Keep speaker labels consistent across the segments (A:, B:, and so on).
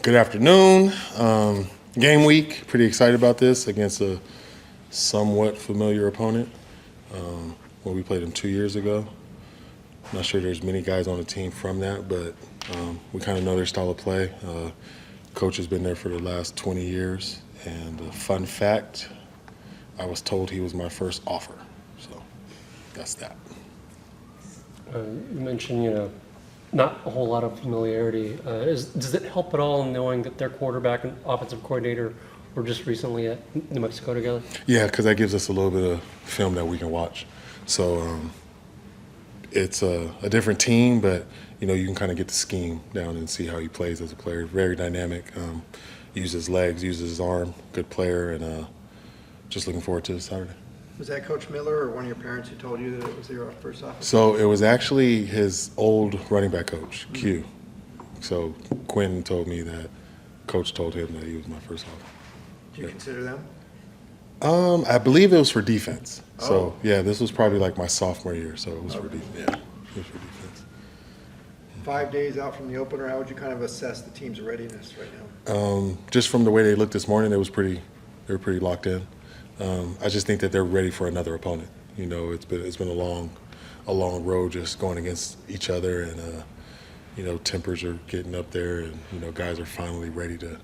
A: Good afternoon. Game week. Pretty excited about this against a somewhat familiar opponent. When we played them 2 years ago. Not sure there's many guys on the team from that, but we kind of know their style of play. Coach has been there for the last 20 years. And fun fact, I was told he was my first offer. So that's that.
B: You mentioned, not a whole lot of familiarity. Does it help at all knowing that their quarterback and offensive coordinator were just recently at New Mexico together?
A: Yeah, because that gives us a little bit of film that we can watch. So it's a different team, but you can kind of get the scheme down and see how he plays as a player. Very dynamic, uses legs, uses his arm, good player, and just looking forward to Saturday.
C: Was that Coach Miller or one of your parents who told you that it was your first offer?
A: So it was actually his old running back coach, Q. So Quinn told me that Coach told him that he was my first offer.
C: Do you consider them?
A: I believe it was for defense.
C: Oh.
A: So yeah, this was probably like my sophomore year. So it was for defense. Yeah, it was for defense.
C: 5 days out from the opener, how would you kind of assess the team's readiness right now?
A: Just from the way they looked this morning, they were pretty locked in. I just think that they're ready for another opponent. It's been a long road just going against each other, and tempers are getting up there, and guys are finally ready to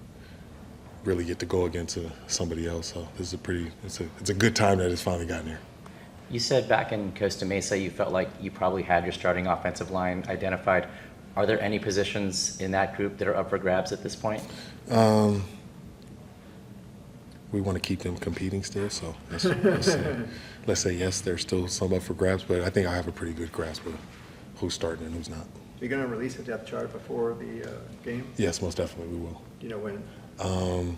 A: really get to go against somebody else. So this is it's a good time that it's finally gotten here.
D: You said back in Costa Mesa you felt like you probably had your starting offensive line identified. Are there any positions in that group that are up for grabs at this point?
A: We want to keep them competing still, so let's say yes, there's still some up for grabs, but I think I have a pretty good grasp of who's starting and who's not.
C: Are you going to release a depth chart before the game?
A: Yes, most definitely we will.
C: Do you know when?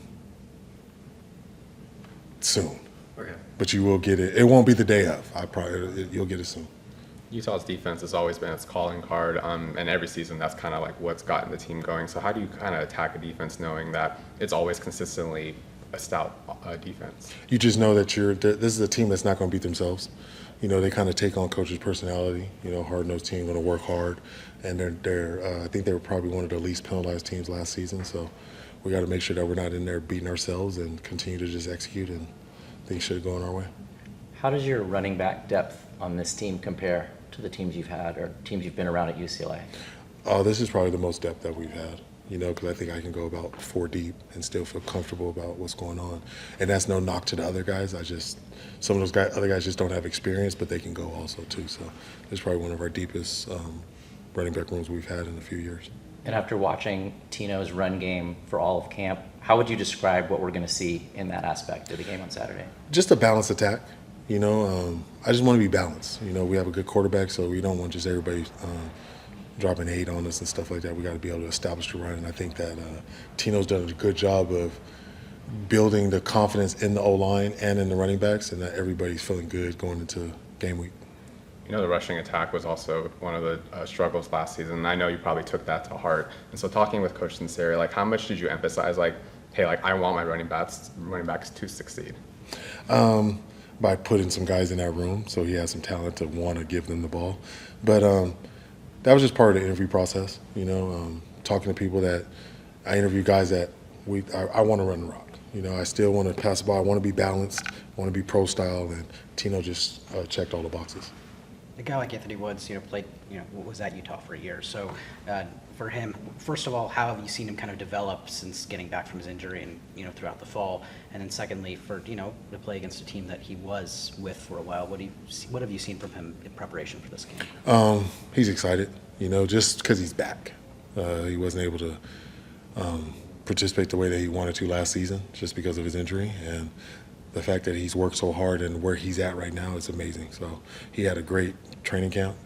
A: Soon.
C: Okay.
A: But you will get it. It won't be the day of. You'll get it soon.
E: Utah's defense has always been its calling card, and every season that's kind of like what's gotten the team going. So how do you kind of attack a defense knowing that it's always consistently a stout defense?
A: You just know that this is a team that's not going to beat themselves. They kind of take on coach's personality. Hard-nosed team, going to work hard, and I think they were probably one of the least penalized teams last season. So we got to make sure that we're not in there beating ourselves and continue to just execute, and things should go in our way.
D: How does your running back depth on this team compare to the teams you've had or teams you've been around at UCLA?
A: This is probably the most depth that we've had. Because I think I can go about 4 deep and still feel comfortable about what's going on. And that's no knock to the other guys. Some of those other guys just don't have experience, but they can go also too. So it's probably one of our deepest running back rooms we've had in a few years.
D: And after watching Tino's run game for all of camp, how would you describe what we're going to see in that aspect of the game on Saturday?
A: Just a balanced attack. I just want to be balanced. We have a good quarterback, so we don't want just everybody dropping 8 on us and stuff like that. We got to be able to establish the run, and I think that Tino's done a good job of building the confidence in the O-line and in the running backs, and that everybody's feeling good going into game week.
E: The rushing attack was also one of the struggles last season, and I know you probably took that to heart. And so talking with Coach Sinceri, how much did you emphasize, hey, I want my running backs to succeed?
A: By putting some guys in that room, so he has some talent to want to give them the ball. But that was just part of the interview process, talking to people that I interview guys that I want to run the rock. I still want to pass the ball. I want to be balanced. I want to be pro style, and Tino just checked all the boxes.
F: A guy like Anthony Woods, played, was at Utah for a year. So for him, first of all, how have you seen him kind of develop since getting back from his injury and, throughout the fall? And then secondly, for, to play against a team that he was with for a while, what have you seen from him in preparation for this game?
A: He's excited, just because he's back. He wasn't able to participate the way that he wanted to last season just because of his injury. And the fact that he's worked so hard and where he's at right now is amazing. So he had a great training camp.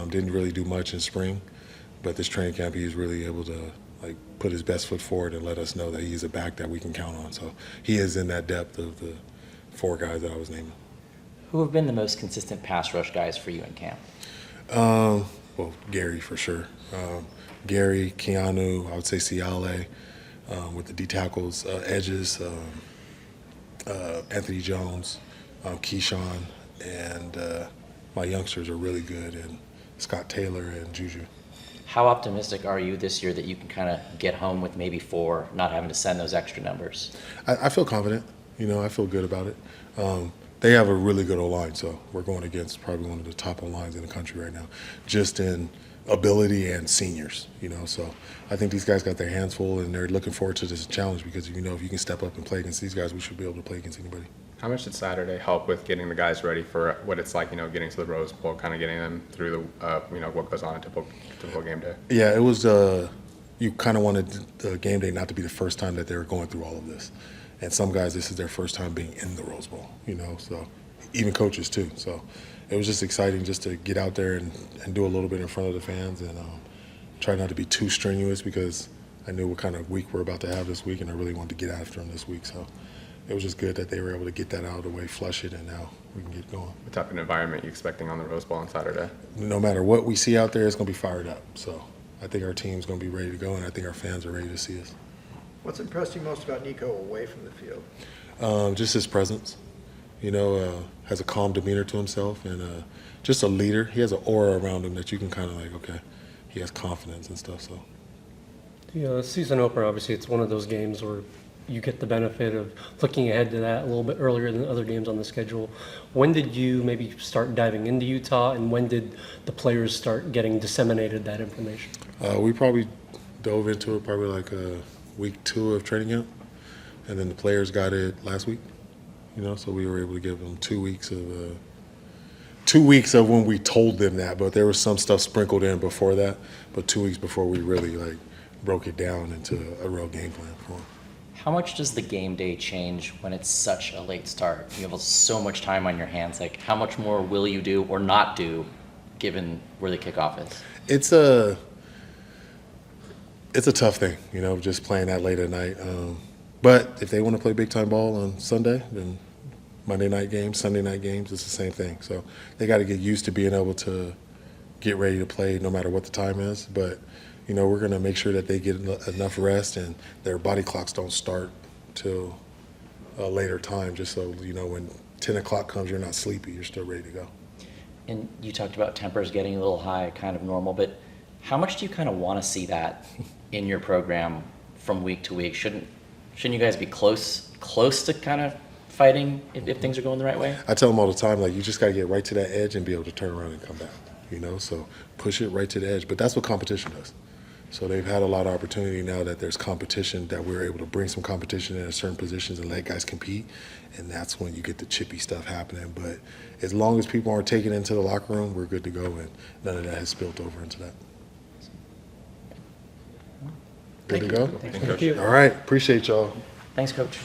A: Didn't really do much in spring, but this training camp he was really able to put his best foot forward and let us know that he's a back that we can count on. So he is in that depth of the 4 guys that I was naming.
D: Who have been the most consistent pass rush guys for you in camp?
A: Well, Gary for sure. Gary, Keanu, I would say Ciale with the D tackles, edges. Anthony Jones, Keyshawn, and my youngsters are really good, and Scott Taylor and Juju.
D: How optimistic are you this year that you can kind of get home with maybe 4, not having to send those extra numbers?
A: I feel confident. I feel good about it. They have a really good O-line, so we're going against probably one of the top O-lines in the country right now, just in ability and seniors, So I think these guys got their hands full, and they're looking forward to this challenge because, if you can step up and play against these guys, we should be able to play against anybody.
E: How much did Saturday help with getting the guys ready for what it's like, getting to the Rose Bowl, kind of getting them through the, what goes on a typical game day?
A: Yeah, it was. You kind of wanted the game day not to be the first time that they were going through all of this, and some guys, this is their first time being in the Rose Bowl. So even coaches too. So it was just exciting just to get out there and do a little bit in front of the fans and try not to be too strenuous because I knew what kind of week we're about to have this week, and I really wanted to get after them this week. So it was just good that they were able to get that out of the way, flush it, and now we can get going.
E: What type of environment are you expecting on the Rose Bowl on Saturday?
A: No matter what we see out there, it's going to be fired up. So I think our team's going to be ready to go, and I think our fans are ready to see us.
C: What's impressed you most about Nico away from the field?
A: Just his presence. Has a calm demeanor to himself, and just a leader. He has an aura around him that you can kind of okay, he has confidence and stuff. So
B: The season opener, obviously, it's one of those games where you get the benefit of looking ahead to that a little bit earlier than other games on the schedule. When did you maybe start diving into Utah, and when did the players start getting disseminated that information?
A: we probably dove into it probably like week 2 of training camp, and then the players got it last week. So we were able to give them 2 weeks of when we told them that, but there was some stuff sprinkled in before that. But 2 weeks before we really broke it down into a real game plan for them.
D: How much does the game day change when it's such a late start? You have so much time on your hands. How much more will you do or not do given where the kickoff is?
A: It's a tough thing, just playing that late at night. But if they want to play big time ball on Sunday, then Monday night games, Sunday night games, it's the same thing. So they got to get used to being able to get ready to play no matter what the time is. But we're going to make sure that they get enough rest and their body clocks don't start till a later time, just so when 10 o'clock comes, you're not sleepy, you're still ready to go.
D: And you talked about tempers getting a little high, kind of normal, but how much do you kind of want to see that in your program from week to week? Shouldn't you guys be close to kind of fighting if things are going the right way?
A: I tell them all the time, you just got to get right to that edge and be able to turn around and come back, so push it right to the edge. But that's what competition does. So they've had a lot of opportunity now that there's competition, that we're able to bring some competition in certain positions and let guys compete, and that's when you get the chippy stuff happening. But as long as people aren't taking it into the locker room, we're good to go, and none of that has spilled over into that. Good to go?
E: Thank you, Coach.
B: Thank you.
A: All right, appreciate y'all.
D: Thanks, Coach.